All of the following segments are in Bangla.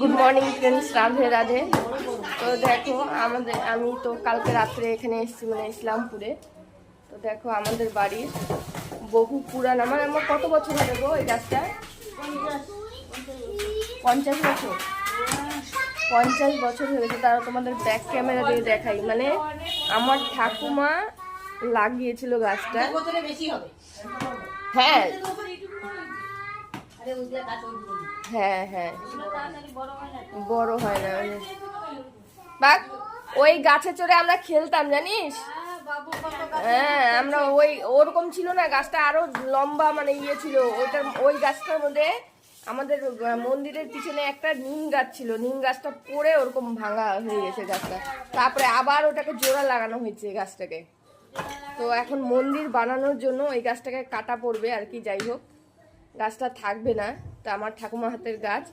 Good morning friends, Radhe Radhe. তো দেখো আমি তো কালকে রাত্রে এখানে এসেছি, মানে ইসলামপুরে। তো দেখো আমাদের বাড়ির বহু পুরান, আমার কত বছর হবে গো এই গাছটা? 50 বছর। 50 বছর হয়ে গেছে। তারা তোমাদের ব্যাক ক্যামেরা দিয়ে দেখাই, মানে আমার ঠাকুমা লাগিয়েছিল গাছটা। হ্যাঁ হ্যাঁ হ্যাঁ, বড় হয় না। বাক, ওই গাছে চড়ে আমরা খেলতাম জানিস। হ্যাঁ, আমরা ওরকম ছিল না, গাছটা আরো লম্বা, মানে ইয়ে ছিল ওই গাছটার মধ্যে। আমাদের মন্দিরের পিছনে একটা নিম গাছ ছিল, নিম গাছটা পড়ে ওরকম ভাঙা হয়ে গেছে গাছটা। তারপরে আবার ওটাকে জোড়া লাগানো হয়েছে গাছটাকে। তো এখন মন্দির বানানোর জন্য এই গাছটাকে কাটা পড়বে আর কি। যাই হোক, গাছটা থাকবে না। তো আমার ঠাকুমা হাতের গাছ।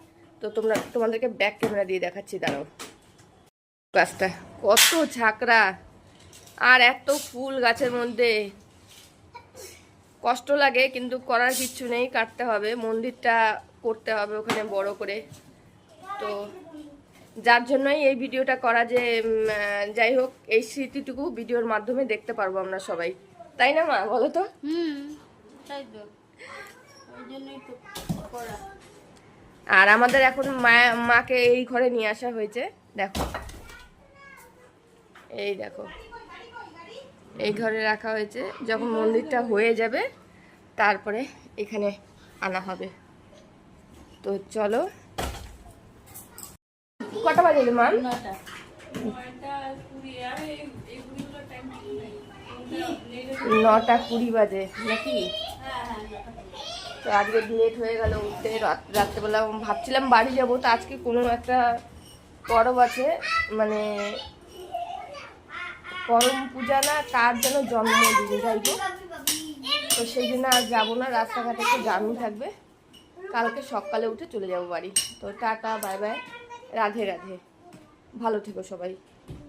তো তোমাদেরকে ব্যাক ক্যামেরা দিয়ে দেখাচ্ছি, দাঁড়াও। গাছটা কত ঝাঁকড়া আর এত ফুল গাছের মধ্যে। কষ্ট লাগে, কিন্তু করার কিচ্ছু নেই, কাটতে হবে। মন্দিরটা করতে হবে ওখানে বড় করে। তো যার জন্যই এই ভিডিওটা করা, যে যাই হোক এই স্মৃতিটুকু ভিডিওর মাধ্যমে দেখতে পারবো আমরা সবাই, তাই না মা, বলো তো? তাই তো, ওই জন্যই তো করা। আর আমাদের এখন মাকে এই ঘরে নিয়ে আসা হয়েছে। দেখো, এই দেখো, এই ঘরে রাখা হয়েছে। যখন মন্দিরটা হয়ে যাবে তারপরে এখানে আনা হবে। তো চলো, কটা বাজে মা? 9:20 বাজে নাকি? তো আজকে লেট হয়ে গেল উঠতে। রাত্রেবেলা ভাবছিলাম বাড়ি যাবো, তো আজকে কোনো একটা পরব আছে, মানে করম পূজা না কার যেন জন্মদিন, যাই হোক। তো সেই জন্য আর যাবো না, রাস্তাঘাটে একটু জামই থাকবে। কালকে সকালে উঠে চলে যাবো বাড়ি। তো tata, bye bye, Radhe Radhe, ভালো থেকো সবাই।